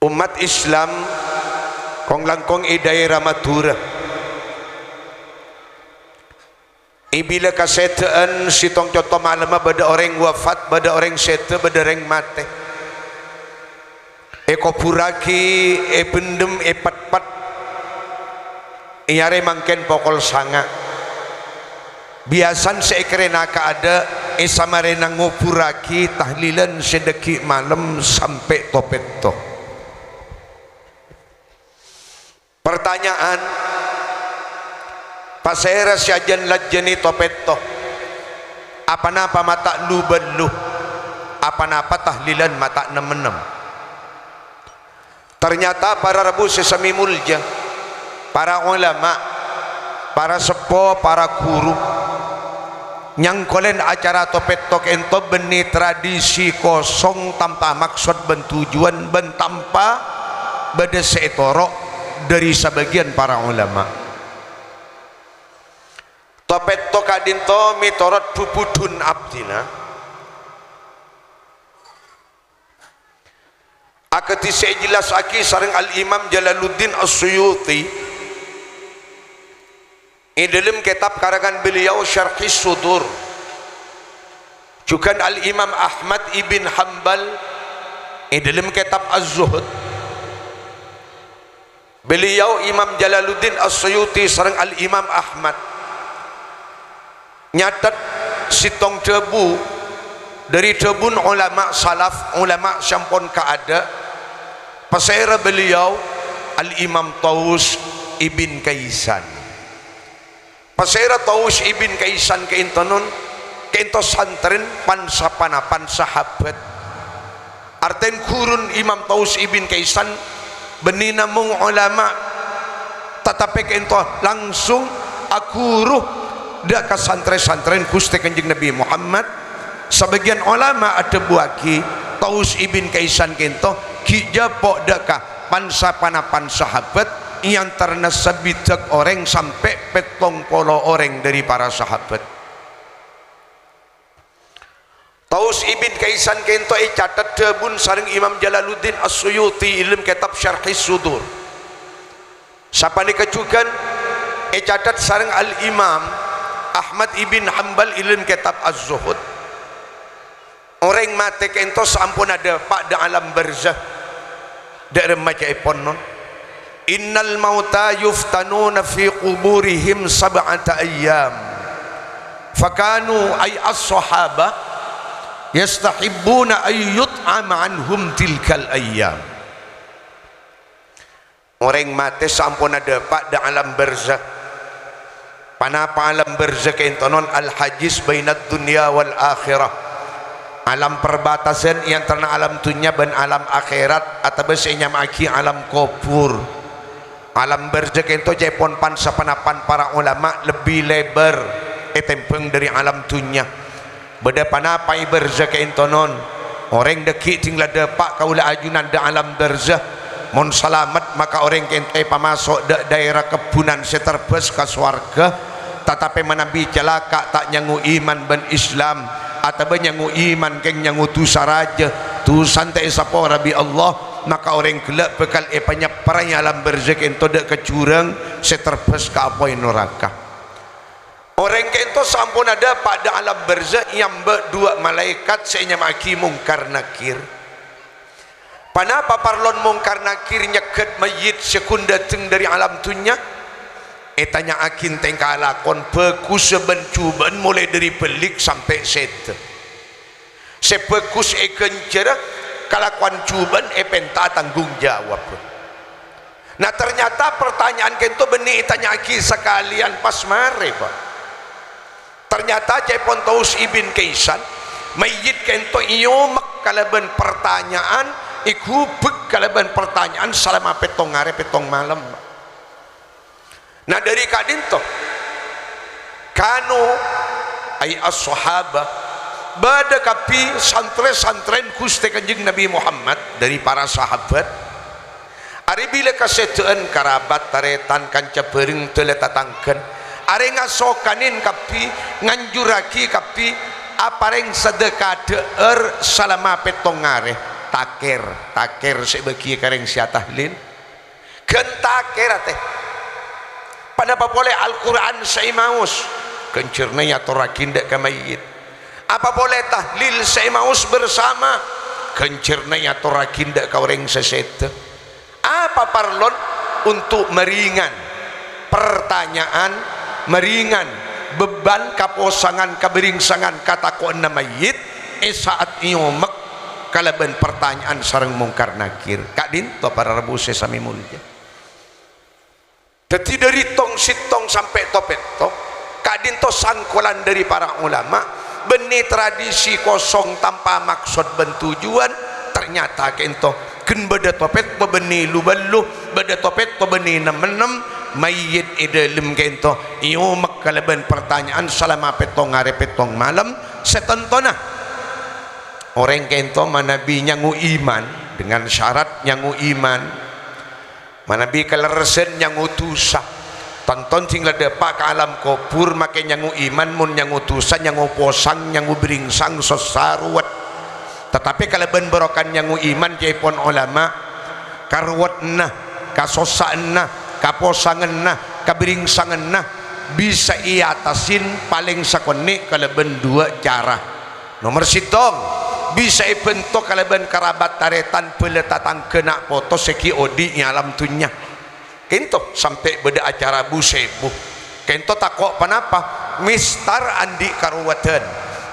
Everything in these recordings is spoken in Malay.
umat Islam kong langkong daerah Madura ibila kasetaan sitong contoh malam bada orang wafat, bada orang seta, bada orang mate eko puraki pendem pat-pat iare mangken pokol sanga biasan seekrena ka ada samarena ngopuraki tahlilan sedeki malam sampai topeto. Pertanyaan pasera syajan lajeni topeto apa napa mata lu belu apa napa tahlilan mata 66. Ternyata para rabu sesami mulja, para ulama, para sepo, para guru nyangkolen acara topetok ento beni tradisi kosong tanpa maksud ben tujuan ben tanpa bade setorok dari sebagian para ulama. Topetok kadinto mitorot pupudun abdina akati sejelas aki sareng al-Imam Jalaluddin As-Suyuti dalam kitab karangan beliau Syarhis Sudur, juga al-Imam Ahmad ibn Hanbal dalam kitab Az-Zuhud, beliau Imam Jalaluddin As-Suyuti sareng al-Imam Ahmad nyatat sitong tebu dari tebun ulama salaf, ulama syampon kaada pasera beliau al-Imam Taus ibn Kaisan. Pasera Taus ibn Kaisan keintonon keinto santren pansapanapan sahabat arten kurun Imam Taus ibn Kaisan benina mung ulama tetapi keinto langsung akuruh dak ka santren-santren Gusti Kanjeng Nabi Muhammad. Sebagian ulama ada buaki Taus ibn Kaisan keinto kijapok dak ka pansapanapan sahabat yang ternasabitak orang sampai petong polo orang dari para sahabat. Taus ibn Kaisan kento catat tebun sareng Imam Jalaluddin As-Suyuti ilm kitab Syarhis Sudur. Siapa ni kecukan catat sareng al-Imam Ahmad ibn Hanbal ilm kitab Az-Zuhud. Orang mati kento sampun ada pak da alam barzah dak remaja iponon. Innal mauta yuftanuna fi quburihim sab'ata ayyam fakanu ay as-sahaba yastahibbuna ay yut'am anhum tilkal ayyam. Orang mati sampun ada pak da alam barzah. Panapa alam barzah keintonon al-hajiz bainad dunya wal akhirah, alam perbatasan yang antara alam dunia dan alam akhirat atau bahasanya maki alam kubur. Alam barzah itu jepon pansapanapan para ulama lebih lebar etempeng dari alam dunia. Beda panapa barzah keintonon orang deki tinggal depak kaula ajunan da alam barzah mon salamat maka orang kente pamasok da daerah kebunan seterbes ke swarga tetapi menabi celaka tak nyangu iman ben Islam atau nyangu iman keng nyangu dosa raja tu santai sapa Rabbi Allah maka orang gelap bekal banyak perang alam barzah ento dak kecurang seterbes ke apoy neraka. Orang kento sampun ada pada alam barzah yang berdua malaikat senya maki mungkar nakir. Panapa parlon mungkar nakir nyeket mayit sekunda teng dari alam dunya tanya akin tengka lakon beku sebencuban mulai dari pelik sampai set sepekus kencer kalakuan cuban penta tanggung jawab. Nah ternyata pertanyaan kento benih tanya aki sekalian pas mare pak. Ternyata cepon Taus ibn Kaisan mayit kento iyomak kalaban pertanyaan ikubek kalaban pertanyaan selama petong ngare petong malam. Nah dari kadinto kanu ay as-sahabah bada kapi santren-santren Gusti Kanjeng Nabi Muhammad dari para sahabat ari bila kaseteun karabat taretan kanca beureung teu letatangkeun ari ngasokanin kapi nganjuraki kapi apareng sedekah deur salama petong ngare takir sebeki kareng sia tahlil kentakir teh pada apa boleh Al-Quran seimaus kencurna ya torakin dek kamayit apa boleh tahlil seimaus bersama kencurna ya torakin dek kaureng sesete apa parlon untuk meringan pertanyaan meringan beban kaposangan kaberingsangan katakon mayit saat iomek kalaban pertanyaan sareng mungkar nakir kak dinto para rebu sesami mulja jadi dari tong sitong sampai topeto kak dinto sangkulan dari para ulama benih tradisi kosong tanpa maksud ben tujuan ternyata kento ken beda topet benih luballu beda topet benih nemenem mayit idalem kento iomek kalaban pertanyaan selama petong hari petong malam setentona orang kento manabi nyangu iman dengan syarat nyangu iman manabi kalersen nyangu tusa tonton tinggal depak ke alam kopur make nyangu iman mun nyangu tusa nyangu posang nyangu beringsang sosaruat tetapi kalau ben berokan nyangu iman jaipon ulama karwatna kasosanna kaposanganna kaberingsanganna bisa iatasin paling sakoni kalau ben dua cara nomor sitong bisa bentuk kalau ben kerabat taretan peletatang kena foto seki odi alam tunya kento sampai beda acara busebu kento takok panapa mistar andi karuwatan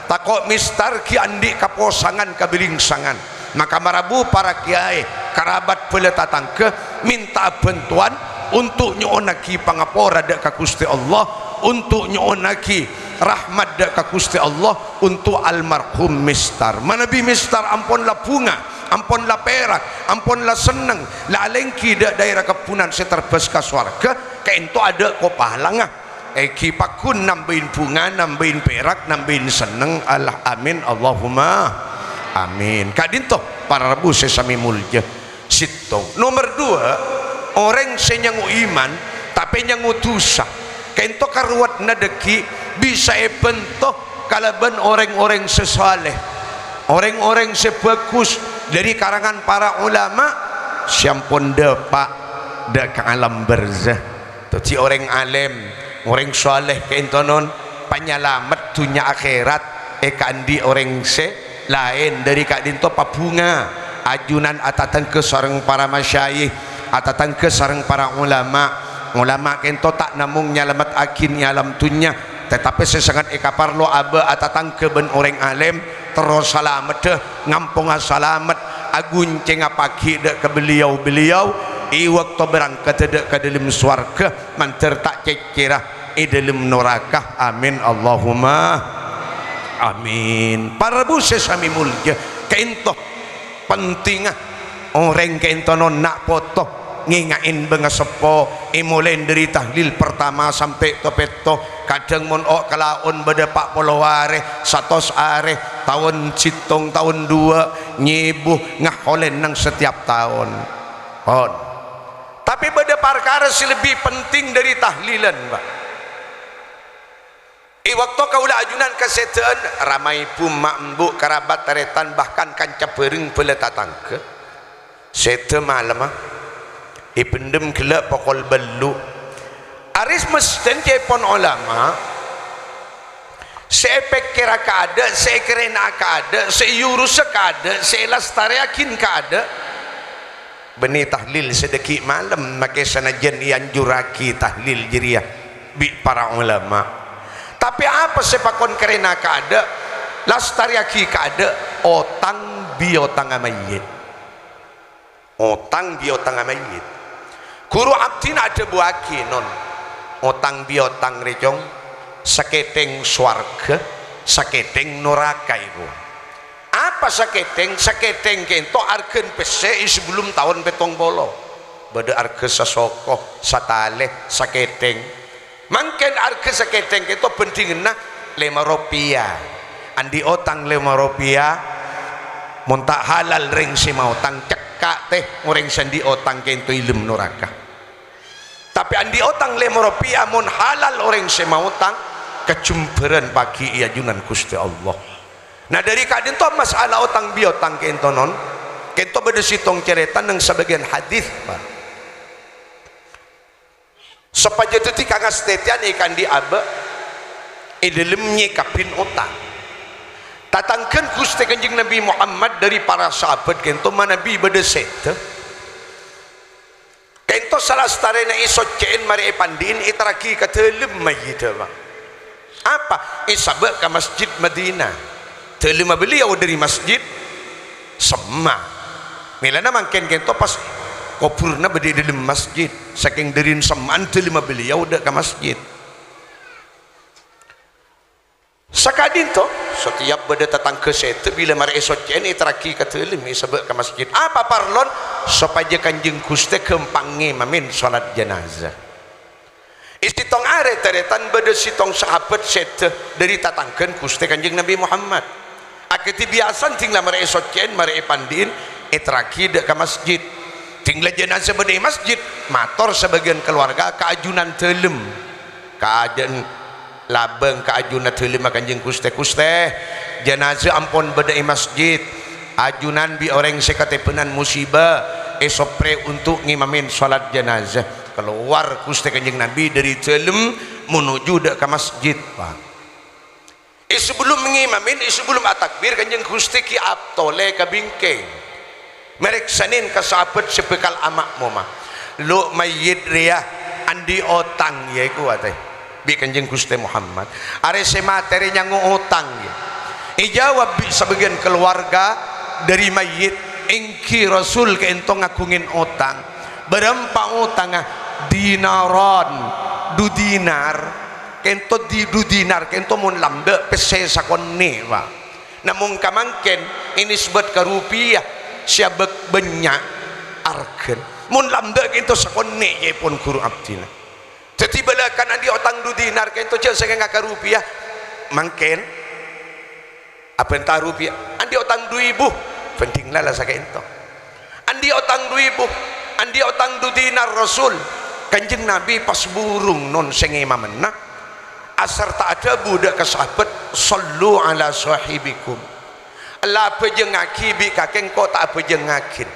takok mistar ki andi kaposangan kaberingsangan maka marabu para kiai kerabat peletatang ke minta bantuan untuk nyonaki pangapora dak ka Gusti Allah untuk nyonaki rahmat dak ka Gusti Allah untuk almarhum mistar manabi mistar amponlah bunga amponlah perak amponlah seneng la lengki dak daerah kepunan seterbes ka swarga kaento ada ko pahalanga ki pakun nambahin bunga nambahin perak nambahin seneng Allah amin Allahumma amin kadinto para rebu sesami mulja sitong nomor 2 orang senyangu iman tapi nyangu dosa kento karuat nadeki bisa bentuk kalaban orang-orang sesaleh orang-orang sebagus dari karangan para ulama siampun depak dak alam barzah jadi orang alim orang saleh kento non penyelamat dunia akhirat kandi orang se lain dari kak dinto pabunga ajunan atatan ke sareng para masyayikh atatan ke sareng para ulama kento tak namung nyalamat akin nyalam tunya tetapi sesangat parlo aba atatan ke ben orang alim terus salamet deh ngampung salamet agun cenga pagi dek ke beliau i waktu berangkat dek ke dalam swarga manter tak cekira i dalam neraka amin Allahumma amin para bu sesami mulja kento pentingah orang kento non nak foto ngingain bengasepo imulen dari tahlil pertama sampai topeto kadang mon kalaun beda 40 are 100 are tahun citong tahun 2 nyibuh ngaholen nang setiap tahun tapi beda perkara si lebih penting dari tahlilan Pak waktu kaula ajunan kasetan ramai pun makmbu kerabat taretan bahkan kanca bering peletatang ke sete malam pendem gelap pokol belu aris mesten jepon ulama seepek kira kada seekerena kada seyurus kada selastariakin kada benih tahlil sedeki malam makai sanajan ianjuraki tahlil jiriah bi para ulama tapi apa sepakon kerena kada lastariaki kada otang biotang amayit otang biotang amayit guru abdin ada buaki non otang biotang recong saketeng swarga saketeng neraka ibu apa saketeng kento argen pese sebelum tahun petong bolo beda arge sasoko satale saketeng mangken arge saketeng kento pentingna 5 rupiah andi otang 5 rupiah muntak halal ring si mau tang cekak teh ngoreng sandi otang kento ilmu neraka tapi andi otang 5 rupiah mun halal orang semautang kecumberan pagi iajunan Gusti Allah nah dari kadin to masalah otang biotang kento non kento beda sitong cerita nang sebagian hadis pak sepaja teti kangas tetian ikan di abe idalemnya kapin utang tatangkan Gusti Kanjeng Nabi Muhammad dari para sahabat kento manabi beda sete kento salah starena iso ceen mari epandin itaraki katelem mayita pak apa isabak ke masjid Madinah telema beliau dari masjid Semma milana mangken kento pas kopurna bedi dalam masjid saking derin semaan telema beliau dak ke masjid sakadin to setiap beda tatang ke sete bila mari esok cen itraki ka telem isabak ke masjid apa parlon supaya Kanjeng Gusti kempange mamin salat jenazah istitong are teretan beda sitong sahabat sete dari tatangken Gusti Kanjeng Nabi Muhammad aketi biasan tinggal mari esok cen mari epandin itraki dak ke masjid tinggal jenazah beda masjid mator sebagian keluarga keajunan telem keajunan labeng keajunan telem Kanjeng Gusti jenazah ampun beda masjid ajunan bi orang sekatepenan musibah esopre untuk ngimamin salat jenazah keluar Gusti Kanjeng Nabi dari telem menuju dak ke masjid pak sebelum mengimamin sebelum atakbir Kanjeng Gusti ki aptole ka bingkeng merek sanin ka sahabat sepekal amak moma lu mayyit ria andi otang ya iku ate bi Kanjeng Gusti Muhammad are se materi nyango otang ya ijawab bi sebagian keluarga dari mayyit engki Rasul ke entong ngagungin otang berempa otang dinaron du dinar kento di du dinar kento mun lambe pese sakone wa namun kamangken ini sebut ke rupiah siabek banyak arken mun lambe kento sakone ye pun guru abdina tetiba kan adi otang du dinar kento je sanga ka rupiah mangken apa entah rupiah andi otang 2000 penting lah sakento andi otang 2000 andi otang du dinar Rasul Kanjeng Nabi pas burung non sengema menang asar tak ada budak ke sahabat sallu ala sahibikum la pejengaki bi kakeng kok tak pejengakin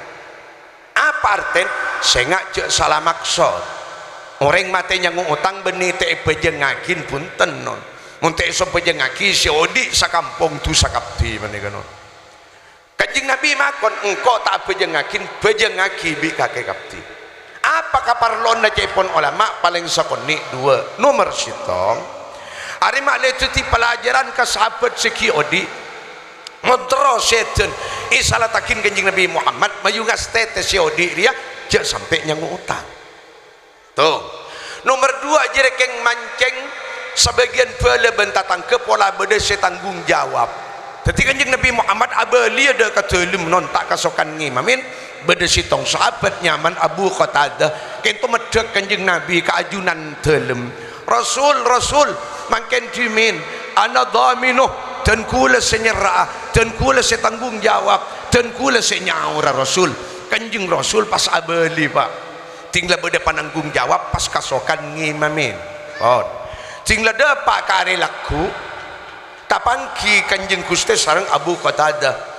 apa arten sengak je salah maksud orang mate nyangu utang beni te pejengakin punten non munte so pejengaki si odi sakampung tu sakapti menika non Kanjeng Nabi makon engkau tak pejengakin pejengaki bi kakek kapti apa kaparlon na cepon ulama paling sakoni dua nomor sitong ari mak letuti pelajaran ke sahabat seki odi modro setan isalah takin Kanjeng Nabi Muhammad mayungas tete si odi dia je sampai nyangu utang tuh nomor dua jerekeng manceng sebagian pele bentatang ke pola beda setanggung jawab jadi Kanjeng Nabi Muhammad abali ada katelem non tak kasokan ngimamin beda sitong sahabat nyaman Abu Qatadah kento medek Kanjeng Nabi keajunan telem Rasul makin dimin ana dhaminuh dan kula senyerah dan kula setanggung jawab dan kula senyaura Rasul Kanjeng Rasul pas abeli pak tinggal beda pananggung jawab pas kasokan ngimamin oh tinggal dapat kare laku tapangki Kanjeng Gusti sareng Abu Qatadah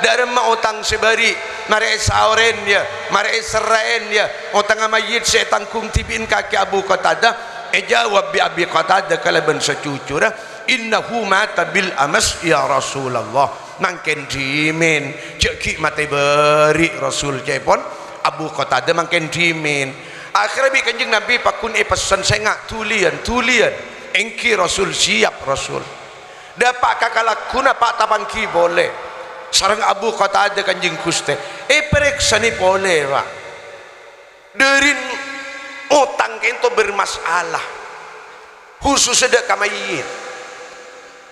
dari utang sebari mari sauren ya mari seraen ya utang mayit setangkung tibin kaki Abu Qatadah jawab bi Abi Qatadah kalaban secucura innahu mata bil amas ya Rasulullah mangken dimin ceki mate beri Rasul cepon Abu Qatadah mangken dimin akhirnya bi Kanjeng Nabi pakun pesan sengak tulian engki Rasul siap Rasul dapat kakalakuna pak tapangki boleh sarang Abu Qatadah Kanjeng Gusti periksa ni boleh pak derin utang kento bermasalah khusus ada kamayit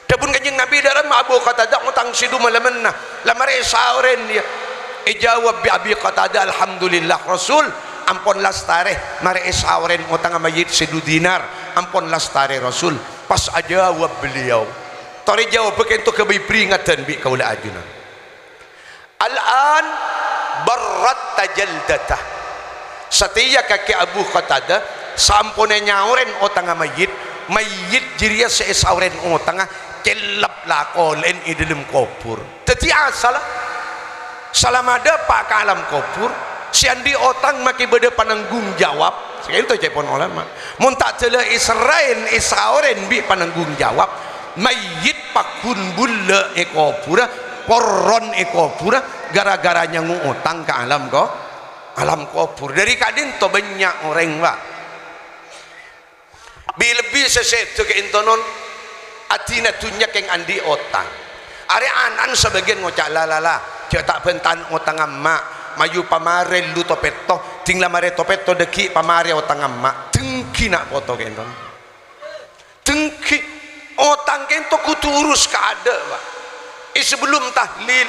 dabun Kanjeng Nabi dalam Abu Qatadah utang sidu malamena lamare sauren dia jawab bi Abi Qatadah alhamdulillah Rasul ampun lastare mare sauren utang mayit sidu dinar ampun lastare Rasul pas jawab beliau tori jawab kento kebi peringatan bi kaula ajunan al-an barrat tajaldatah setia kaki Abu Qatadah sampune nyauren otang mayit jiria seesauren otang celap lakolen di dalam kubur jadi asalah selama ada pak ke alam kubur siandi otang maki beda penanggung jawab sekian itu cepon ulama mun tak tela Israel Isaoren bi penanggung jawab mayit pakun bulle ekopura poron ekopura gara-garanya ngutang ke alam kubur dari kadin to banyak orang pak lebih sesuatu ke intonon atina tunyak yang andi otang are anan sebagian ngocak lalala cak tak pentan otang emak mayu pamare lu topeto tingla mare topeto deki pamare otang emak tengki nak foto ke inton tengki otang kento kutu urus ke ada pak sebelum tahlil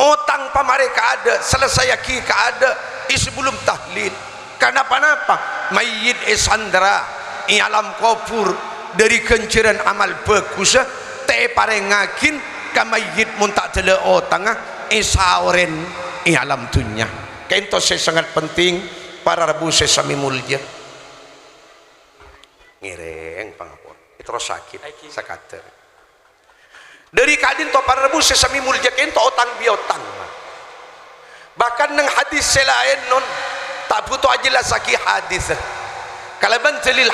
otang pamare ke ada selesai aki ke ada sebelum tahlil kenapa-napa mayit sandra i alam kubur dari kenceran amal bagus te parengakin ka mayit mun tak tele otang isaoren i alam dunia kento saya sangat penting para rabu sesami mulya ngireng pangapun itu sakit sakata dari kadin to para rabu sesami mulya kento otang biotang bahkan nang hadis selain non tak butuh ajalah sakit hadis kalau bantelil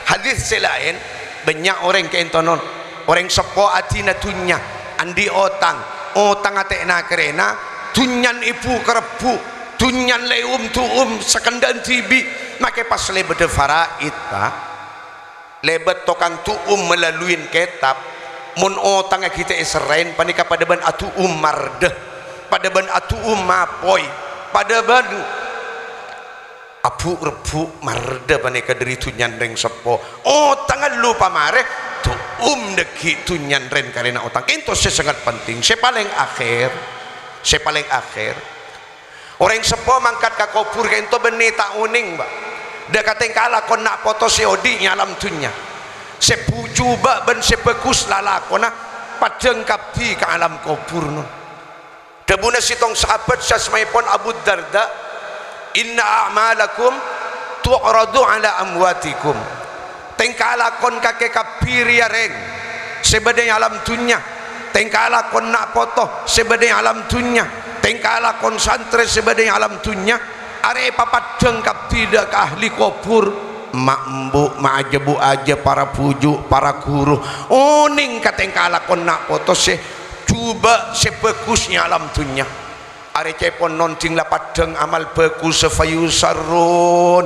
hadis selain banyak orang kento non orang sepo atina dunya andi otang atek na kerena tunyan ibu kerebu tunyan leum tuum sekendan tibi make pas lebet faraid pak lebet tokan tuum melalui kitab mun otang kita Israel panika pada ban atu marde pada ban atu mapoy pada ban apu rebu marde panika dari tunyan reng sepo tangan lupa mare tu deki tunyan ren karena otang itu sangat penting saya paling akhir orang sepo mangkat ke kubur itu benih tak uning mbak dia kata kala kon nak foto seodi nyalam dunya sepuju bak ben sepekus lalakona padeng kapti ke alam kubur no debuna sitong sahabat sasmaipon Abu Darda inna a'malakum tu'radu ala amwatikum tengkala kon kake kapir ya reng sebadai alam dunya tengkala kon nak foto sebadai alam dunya tengkala kon santre sebadai alam dunya are papadeng kap tidak ke ahli kubur mak mbuk mak ajabu aja para pujuk para guru oning katengkala kon nak foto se coba sebagusnya alam dunya are cepon non ting lapadeng amal bagus sefayusarun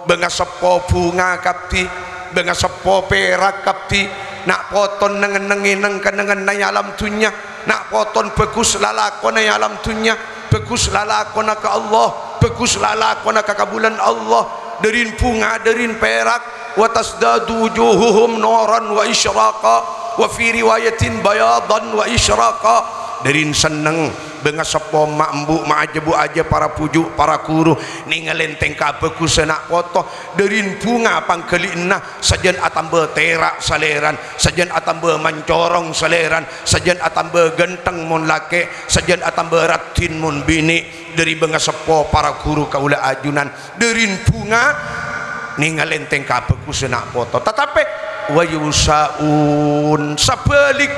benga sepo bunga kapti benga sepo perak kapti nak poton nengen-nengen kenengan na alam dunya nak poton bagus lalakona ya alam dunya bagus lalakona ke Allah bagus lalakona ke kabulan Allah derin bunga derin perak wa tasdadu wujuhuhum noran wa isyraqa wa fi riwayatin bayadan wa isyraqa derin seneng benga sepo mak mbuk mak ajabu aja para pujuk para guru ningalin tengka bagus nak foto derin bunga pangkelina sajen atambe terak saleran sajen atambe mancorong saleran sajen atambe genteng mun lake sajen atambe ratin mun bini dari benga sepo para guru kaula ajunan derin bunga ningalin tengka bagus nak foto tetapi wa yusaun sabalik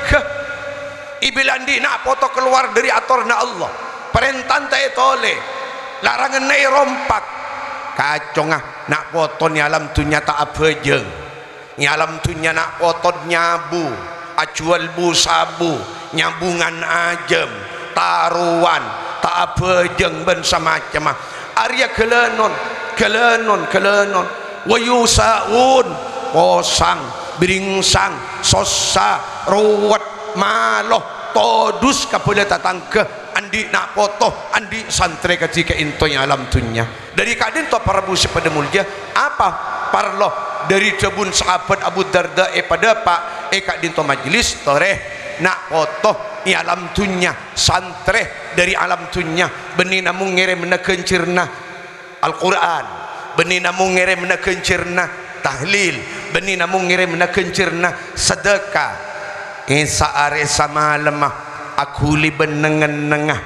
ibilandi nak foto keluar dari atorna Allah perentan tak tole larangan nai rompak kacong nak foto ni alam dunya tak apa jeng ni alam dunya nak foto nyabu acual bu sabu nyambungan ajem taruan tak apa jeng ben semacam arya kelenon wayusaun posang beringsang sosa ruwet maloh todus kapula tatangke andi nak foto andi santre ketika intonya alam dunya dari kadin to para busi pada mulia apa parlo dari jebun sahabat Abu Darda pada pak kadin to majlis toreh nak foto i alam dunya santre dari alam dunya benih namun ngirim menekencirna Al-Quran benih namun ngirim menekencirna tahlil benih namun ngirim menekencirna sedekah are sama lemah aku liben nengen-nengah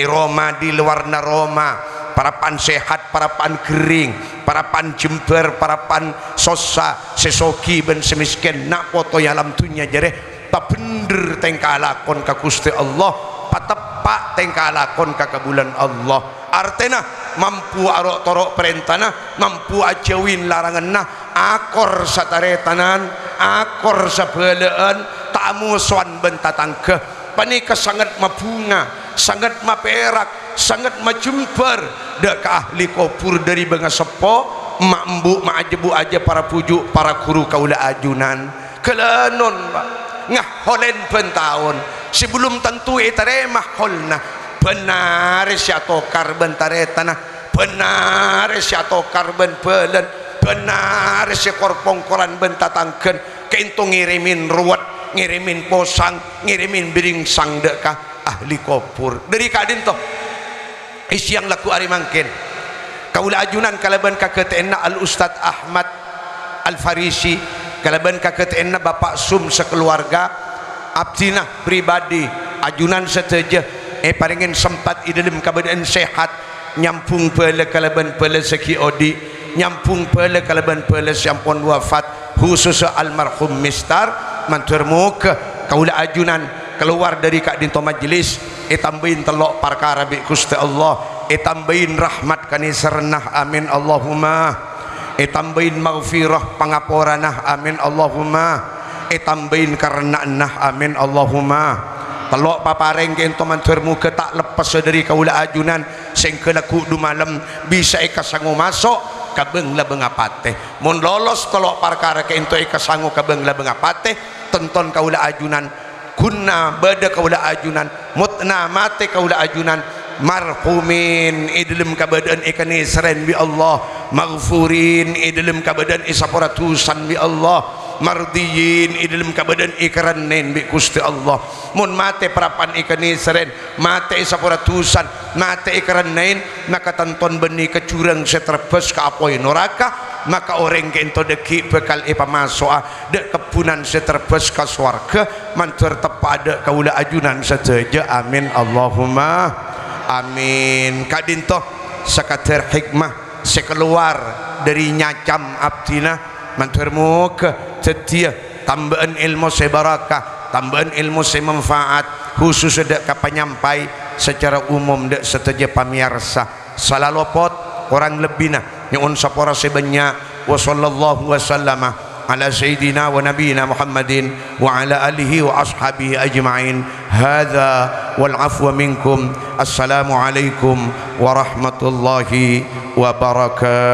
Roma di luar na Roma para pan sehat para pan kering para pan jember para pan sosa sesoki ben semiskin nak foto alam dunya jere tak bener tengka lakon ka Gusti Allah patepat tapak tengkalakon kakabulan Allah artinya mampu arok torok perintahna mampu acewin laranganna akor sataretanan akor sapelaan tamu swan bentatang ke panika sangat mabunga sangat maperak sangat majumper dak ahli kopur dari benga sepo mak embu mak ajebu aja para pujuk para guru kaula ajunan kelanon ngah holen pentahun sebelum tentu itaremah holna benar syatokar bentaretana benar syatokar ben pelen benar syakorpongkoran bentatangken keintu ngirimin ruwet ngirimin posang ngirimin biringsang dekah ahli kopur dari kadin toh isi yang laku ari mangkin kaula ajunan kalaban kaketenna al Ustad Ahmad Al Farisi kalaban kaketenna Bapak Sum sekeluarga abdina pribadi ajunan seteja paringin sempat di dalam keadaan sehat nyampung pele kalaban pele seki odi nyampung pele kalaban pele sampun wafat khusus almarhum Mistar mantur muka kaula ajunan keluar dari kak dinto majlis tambahin telok perkara bi Gusti Allah tambahin rahmat kani serenah amin Allahumma tambahin maghfirah pangaporanah amin Allahumma tambahin karena nah amin Allahumma telok papareng kento mantur muka tak lepas dari kaula ajunan sing kena kudu malam bisa ika sangu masuk kabeng la bengapate mun lolos telok perkara kento ika sangu kabeng la bengapate tonton kaula ajunan kunna bada kaula ajunan mutna mate kaula ajunan marhumin idlem kabadaan ikan isren bi Allah maghfurin idlem kabadaan isaporatusan bi Allah mardiyin idlem kabadan ikaranen bi Gusti Allah mun mate perapan ikan isren mate isaporatusan mate ikaranen maka tonton beni kecurang seterbes ka apoi neraka maka orang kento deki bekal ipamasoa dek kepunan seterbes ka swarga mantur tepada kaula ajunan saja amin Allahumma amin kadinto sakater hikmah sekeluar dari nyacam abdina mantur muka setia tambahan ilmu sebarakah tambahan ilmu semanfaat khusus dak kapanyampai secara umum dak seteja pamiarsa salalopot orang lebihna nyuun sapora sebanyak wa sallallahu wasallama ala sayyidina wa nabiyina Muhammadin wa ala alihi wa ashabihi ajma'in hadza wal afwa minkum assalamu alaikum warahmatullahi wabarakatuh.